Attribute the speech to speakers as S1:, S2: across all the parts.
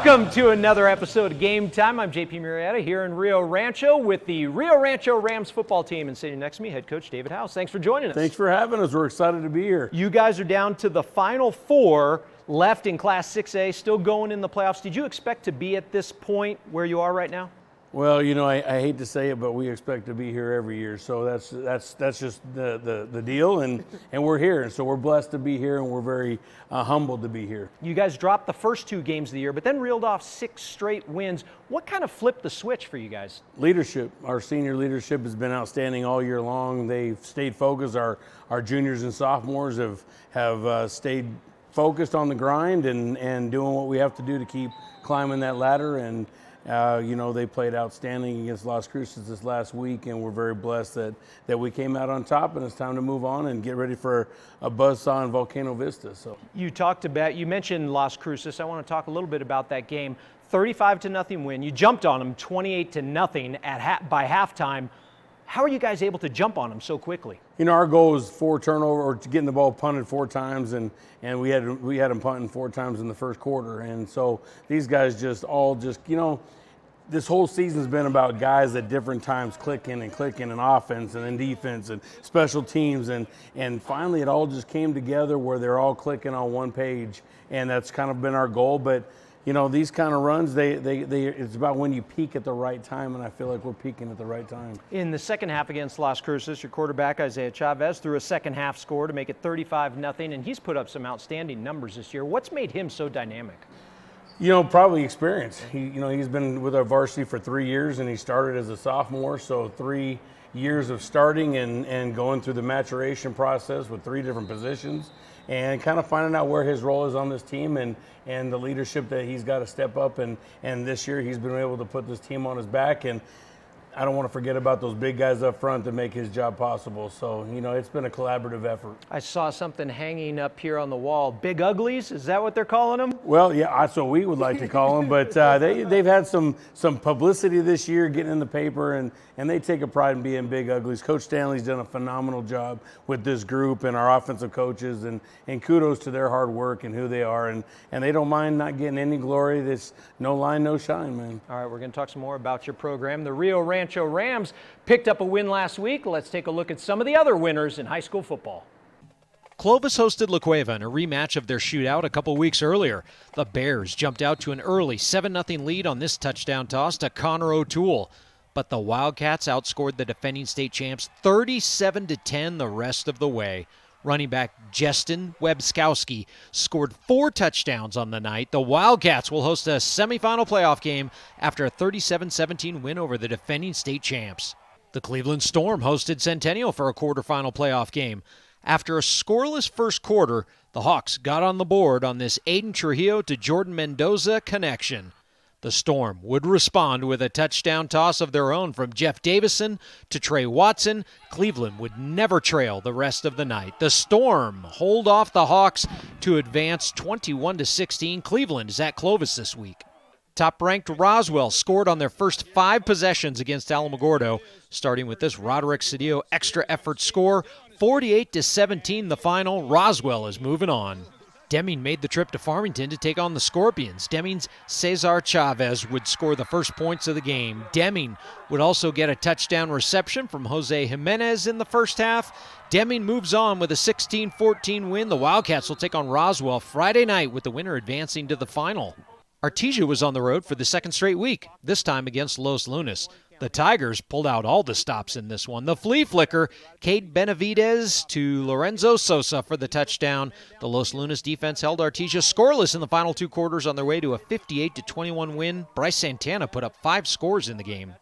S1: Welcome to another episode of Game Time. I'm JP Murrieta here in Rio Rancho with the Rio Rancho Rams football team, and sitting next to me, head coach David House. Thanks for joining us.
S2: Thanks for having us. We're excited to be here.
S1: You guys are down to the final four left in Class 6A, still going in the playoffs. Did you expect to be at this point where you are right now?
S2: Well, you know, I hate to say it, but we expect to be here every year. So that's just the deal, and we're here. And so we're blessed to be here, and we're very humbled to be here.
S1: You guys dropped the first two games of the year, but then reeled off 6 straight wins. What kind of flipped the switch for you guys?
S2: Leadership. Our senior leadership has been outstanding all year long. They've stayed focused. Our juniors and sophomores have stayed focused on the grind and doing what we have to do to keep climbing that ladder. And you know, they played outstanding against Las Cruces this last week, and we're very blessed that we came out on top, and it's time to move on and get ready for a buzzsaw in Volcano Vista. So
S1: you mentioned Las Cruces. I want to talk a little bit about that game. 35-0 win. You jumped on them 28-0 by halftime. How are you guys able to jump on them so quickly?
S2: You know, our goal was 4 turnovers, or getting the ball punted 4 times, and we had them punting 4 times in the first quarter. And so these guys you know, this whole season's been about guys at different times clicking and offense and then defense and special teams, and finally it all just came together where they're all clicking on one page, and that's kind of been our goal. But you know, these kind of runs, it's about when you peak at the right time, and I feel like we're peaking at the right time.
S1: In the second half against Las Cruces, your quarterback, Isaiah Chavez, threw a second half score to make it 35-0, and he's put up some outstanding numbers this year. What's made him so dynamic?
S2: You know, probably experience. He's been with our varsity for 3 years, and he started as a sophomore, so 3 years of starting and going through the maturation process with 3 different positions, and kind of finding out where his role is on this team and the leadership that he's got to step up. And this year he's been able to put this team on his back, and I don't want to forget about those big guys up front to make his job possible. So, you know, it's been a collaborative effort.
S1: I saw something hanging up here on the wall. Big Uglies, is that what they're calling them?
S2: Well, yeah, that's what we would like to call them. But they've had some publicity this year getting in the paper, and they take a pride in being Big Uglies. Coach Stanley's done a phenomenal job with this group and our offensive coaches, and kudos to their hard work and who they are. And they don't mind not getting any glory. There's no line, no shine, man.
S1: All right, we're going to talk some more about your program. The Rio Rancho Rams picked up a win last week. Let's take a look at some of the other winners in high school football. Clovis hosted La Cueva in a rematch of their shootout a couple weeks earlier. The Bears jumped out to an early 7-0 lead on this touchdown toss to Connor O'Toole. But the Wildcats outscored the defending state champs 37-10 the rest of the way. Running back Justin Webskowski scored 4 touchdowns on the night. The Wildcats will host a semifinal playoff game after a 37-17 win over the defending state champs. The Cleveland Storm hosted Centennial for a quarterfinal playoff game. After a scoreless first quarter, the Hawks got on the board on this Aiden Trujillo to Jordan Mendoza connection. The Storm would respond with a touchdown toss of their own from Jeff Davison to Trey Watson. Cleveland would never trail the rest of the night. The Storm hold off the Hawks to advance 21-16. Cleveland is at Clovis this week. Top-ranked Roswell scored on their first 5 possessions against Alamogordo, starting with this Roderick Cedillo extra effort score. 48-17 the final. Roswell is moving on. Deming made the trip to Farmington to take on the Scorpions. Deming's Cesar Chavez would score the first points of the game. Deming would also get a touchdown reception from Jose Jimenez in the first half. Deming moves on with a 16-14 win. The Wildcats will take on Roswell Friday night, with the winner advancing to the final. Artesia was on the road for the second straight week, this time against Los Lunas. The Tigers pulled out all the stops in this one. The flea flicker, Cade Benavidez to Lorenzo Sosa for the touchdown. The Los Lunas defense held Artesia scoreless in the final 2 quarters on their way to a 58-21 win. Bryce Santana put up 5 scores in the game.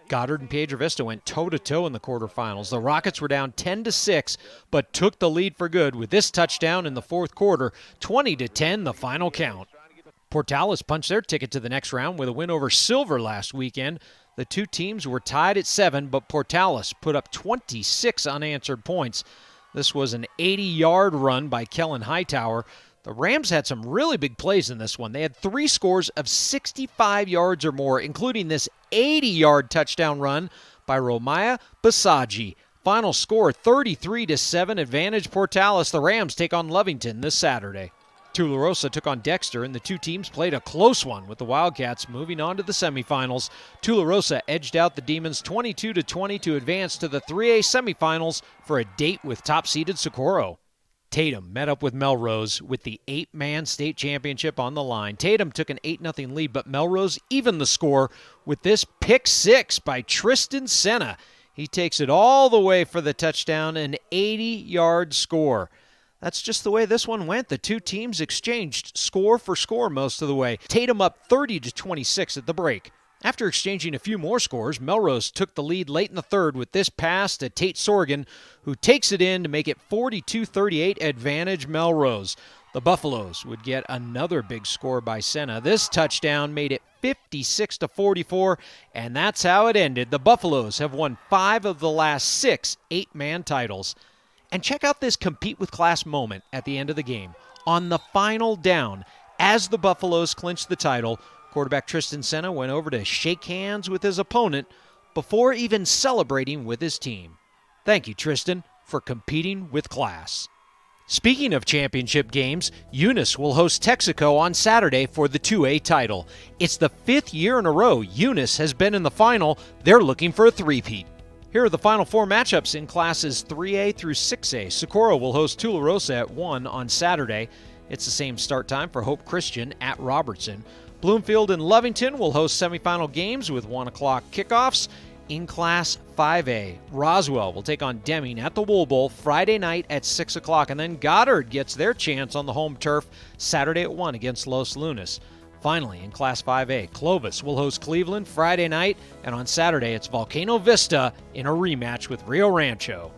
S1: Goddard and Piedra Vista went toe-to-toe in the quarterfinals. The Rockets were down 10-6, but took the lead for good with this touchdown in the fourth quarter. 20-10 the final count. Portales punched their ticket to the next round with a win over Silver last weekend. The 2 teams were tied at 7, but Portales put up 26 unanswered points. This was an 80-yard run by Kellen Hightower. The Rams had some really big plays in this one. They had 3 scores of 65 yards or more, including this 80-yard touchdown run by Romaya Basaji. Final score 33-7, advantage Portales. The Rams take on Lovington this Saturday. TULAROSA took on DEXTER, and the two teams played a close one, with the Wildcats moving on to the semifinals. TULAROSA edged out the Demons 22-20 to advance to the 3A semifinals for a date with top-seeded SOCORRO. Tatum met up with MELROSE with the 8-man state championship on the line. Tatum took an 8-0 lead, but MELROSE evened the score with this pick six by KRISTEN Senna. He takes it all the way for the touchdown, an 80-yard score. That's just the way this one went. The two teams exchanged score for score most of the way. Tatum up 30-26 at the break. After exchanging a few more scores, MELROSE took the lead late in the third with this pass to Tate Sorgan, who takes it in to make it 42-38 advantage MELROSE. The Buffaloes would get another big score by Senna. This touchdown made it 56-44, and that's how it ended. The Buffaloes have won 5 of the last 6 8-man titles. And check out this compete with class moment at the end of the game. On the final down, as the Buffaloes clinched the title, quarterback KRISTEN Senna went over to shake hands with his opponent before even celebrating with his team. Thank you, Tristan, for competing with class. Speaking of championship games, Eunice will host Texaco on Saturday for the 2A title. It's the 5th year in a row Eunice has been in the final. They're looking for a three-peat. Here are the final 4 matchups in classes 3A through 6A. SOCORRO will host TULAROSA at 1 on Saturday. It's the same start time for Hope Christian at Robertson. Bloomfield and Lovington will host semifinal games with 1 o'clock kickoffs. In Class 5A, Roswell will take on Deming at the Wool Bowl Friday night at 6 o'clock. And then Goddard gets their chance on the home turf Saturday at 1 against Los Lunas. Finally, in Class 5A, Clovis will host Cleveland Friday night, and on Saturday it's Volcano Vista in a rematch with Rio Rancho.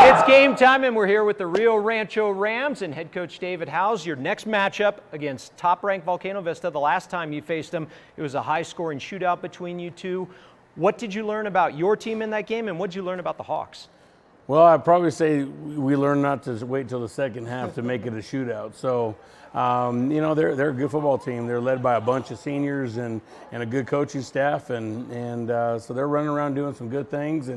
S1: It's game time, and we're here with the Rio Rancho Rams and head coach David Howes. Your next matchup against top-ranked Volcano Vista. The last time you faced them, it was a high-scoring shootout between you two. What did you learn about your team in that game, and what did you learn about the Hawks?
S2: Well, I'd probably say we learned not to wait till the second half to make it a shootout. So, you know, they're a good football team. They're led by a bunch of seniors and a good coaching staff, and so they're running around doing some good things.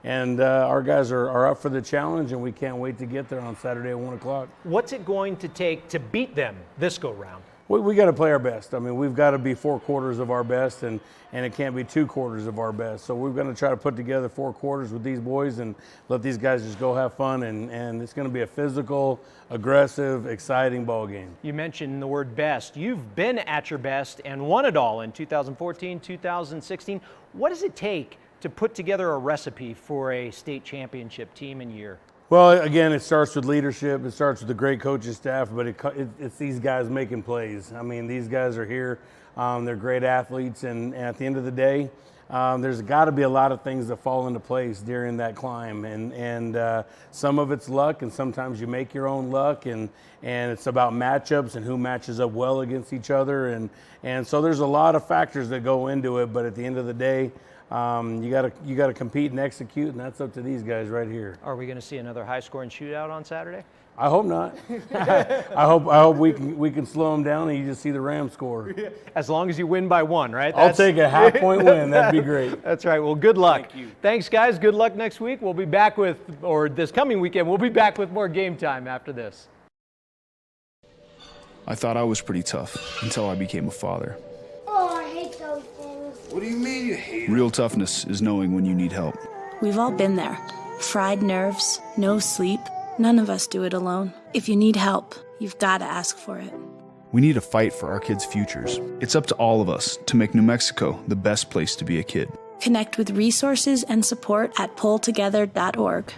S2: And our guys are up for the challenge, and we can't wait to get there on Saturday at 1 o'clock.
S1: What's it going to take to beat them this go-round?
S2: We got to play our best. I mean, we've got to be 4 quarters of our best, and it can't be 2 quarters of our best. So we're going to try to put together 4 quarters with these boys and let these guys just go have fun. And it's going to be a physical, aggressive, exciting ball game. You
S1: mentioned the word best. You've been at your best and won it all in 2014, 2016. What does it take to put together a recipe for a state championship team and year?
S2: Well, again, it starts with leadership. It starts with the great coaching staff, but it's these guys making plays. I mean, these guys are here. They're great athletes, and at the end of the day, there's got to be a lot of things that fall into place during that climb, and some of it's luck, and sometimes you make your own luck, and it's about matchups and who matches up well against each other, and so there's a lot of factors that go into it. But at the end of the day, you gotta compete and execute, and that's up to these guys right here.
S1: Are we going to see another high-scoring shootout on Saturday?
S2: I hope not. I hope we can slow them down and you just see the Rams score.
S1: As long as you win by 1, right?
S2: I'll take a half-point win. That'd be great.
S1: That's right. Well, good luck.
S2: Thank you.
S1: Thanks, guys. Good luck next week. We'll be back with, or this coming weekend, we'll be back with more game time after this.
S3: I thought I was pretty tough until I became a father.
S4: Oh, I hate those things.
S5: What do you mean you hate it?
S3: Real toughness is knowing when you need help.
S6: We've all been there. Fried nerves, no sleep. None of us do it alone. If you need help, you've got to ask for it.
S3: We need to fight for our kids' futures. It's up to all of us to make New Mexico the best place to be a kid.
S6: Connect with resources and support at pulltogether.org.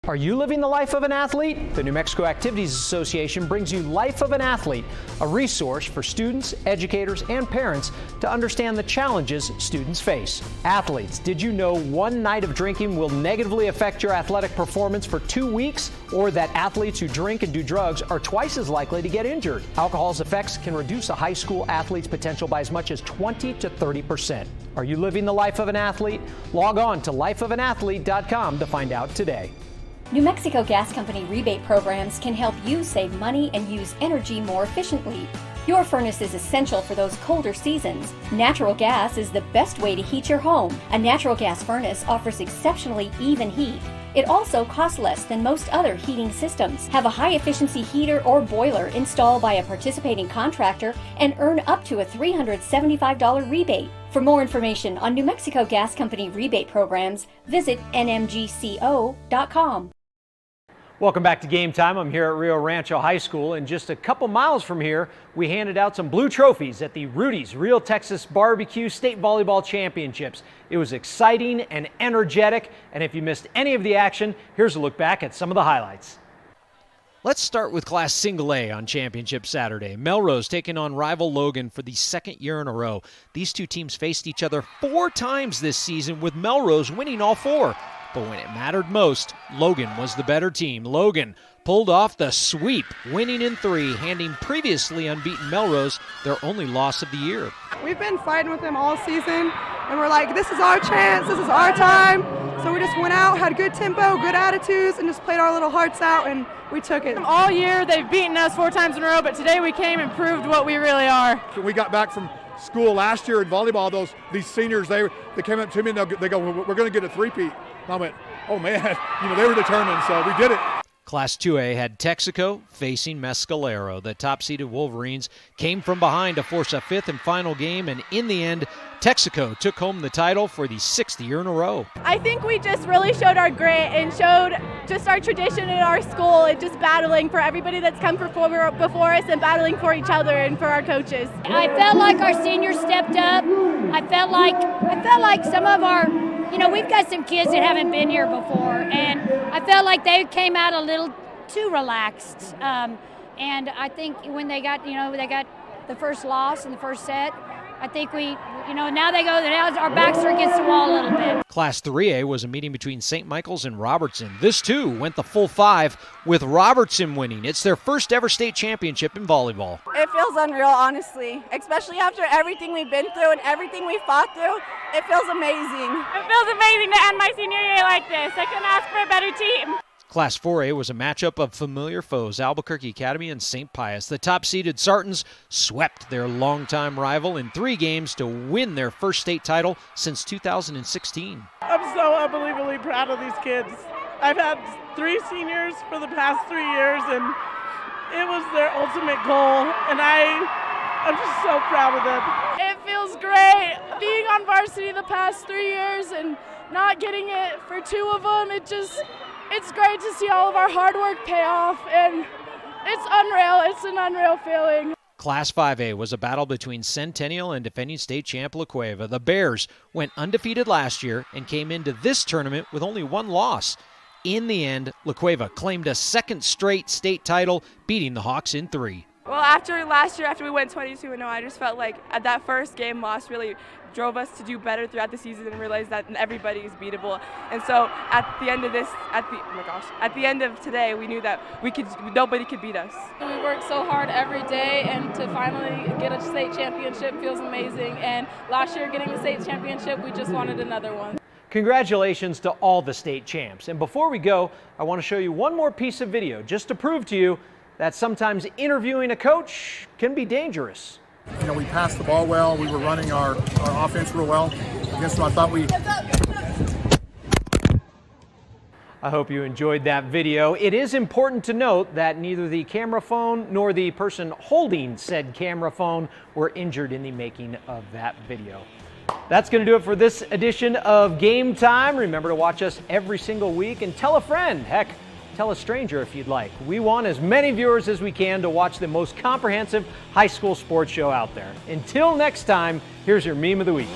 S1: Are you living the life of an athlete? The New Mexico Activities Association brings you Life of an Athlete, a resource for students, educators, and parents to understand the challenges students face. Athletes, did you know one night of drinking will negatively affect your athletic performance for 2 weeks? Or that athletes who drink and do drugs are twice as likely to get injured? Alcohol's effects can reduce a high school athlete's potential by as much as 20 to 30%. Are you living the life of an athlete? Log on to lifeofanathlete.com to find out today.
S7: New Mexico Gas Company rebate programs can help you save money and use energy more efficiently.
S5: Your furnace is essential for those colder seasons. Natural gas is the best way to heat your home. A natural gas furnace offers exceptionally even heat. It also costs less than most other heating systems. Have a high-efficiency heater or boiler installed by a participating contractor and earn up to a $375 rebate. For more information on New Mexico Gas Company rebate programs, visit nmgco.com.
S1: Welcome back to Game Time. I'm here at Rio Rancho High School, and just a couple miles from here, we handed out some blue trophies at the Rudy's Real Texas Barbecue State Volleyball Championships. It was exciting and energetic, and if you missed any of the action, here's a look back at some of the highlights. Let's start with Class Single A on Championship Saturday. Melrose taking on rival Logan for the second year in a row. These two teams faced each other 4 times this season, with Melrose winning all 4. But when it mattered most, Logan was the better team. Logan pulled off the sweep, winning in 3, handing previously unbeaten Melrose their only loss of the year.
S7: We've been fighting with them all season, and we're like, this is our chance, this is our time. So we just went out, had good tempo, good attitudes, and just played our little hearts out, and we took it.
S8: All year they've beaten us 4 times in a row, but today we came and proved what we really are.
S9: We got back from school last year in volleyball. These seniors, they came up to me and they go, we're going to get a three-peat. And I went, oh man, they were determined, so we did it.
S1: Class 2A had Texaco facing Mescalero. The top-seeded Wolverines came from behind to force a 5th and final game, and in the end, Texaco took home the title for the 6th year in a row.
S8: I think we just really showed our grit and showed just our tradition in our school and just battling for everybody that's come before us and battling for each other and for our coaches.
S4: I felt like our seniors stepped up. I felt like some of our, we've got some kids that haven't been here before, and I felt like they came out a little too relaxed. And I think when they got the first loss in the first set, I think now our backs are against the wall a little bit.
S1: Class 3A was a meeting between St. Michael's and Robertson. This, too, went the full 5, with Robertson winning. It's their first ever state championship in volleyball.
S8: It feels unreal, honestly, especially after everything we've been through and everything we fought through. It feels amazing. It feels amazing to end my senior year like this. I couldn't ask for a better team.
S1: Class 4A was a matchup of familiar foes, Albuquerque Academy and St. Pius. The top-seeded Sartans swept their longtime rival in 3 games to win their first state title since 2016.
S10: I'm so unbelievably proud of these kids. I've had 3 seniors for the past 3 years, and it was their ultimate goal, and I'm just so proud of them.
S8: It feels great being on varsity the past 3 years and not getting it for 2 of them. It's great to see all of our hard work pay off, and it's unreal. It's an unreal feeling.
S1: Class 5A was a battle between Centennial and defending state champ La Cueva. The Bears went undefeated last year and came into this tournament with only 1 loss. In the end, La Cueva claimed a 2nd straight state title, beating the Hawks in 3.
S8: Well, after last year, after we went 22-0, I just felt like at that first game loss really drove us to do better throughout the season and realize that everybody is beatable. And so at the end of at the end of today, we knew that nobody could beat us.
S11: We work so hard every day, and to finally get a state championship feels amazing. And last year getting the state championship, we just wanted another one.
S1: Congratulations to all the state champs. And before we go, I want to show you one more piece of video just to prove to you that sometimes interviewing a coach can be dangerous.
S9: We passed the ball well. We were running our offense real well against them.
S1: I hope you enjoyed that video. It is important to note that neither the camera phone nor the person holding said camera phone were injured in the making of that video. That's going to do it for this edition of Game Time. Remember to watch us every single week and tell a friend. Heck, tell a stranger if you'd like. We want as many viewers as we can to watch the most comprehensive high school sports show out there. Until next time, here's your meme of the week.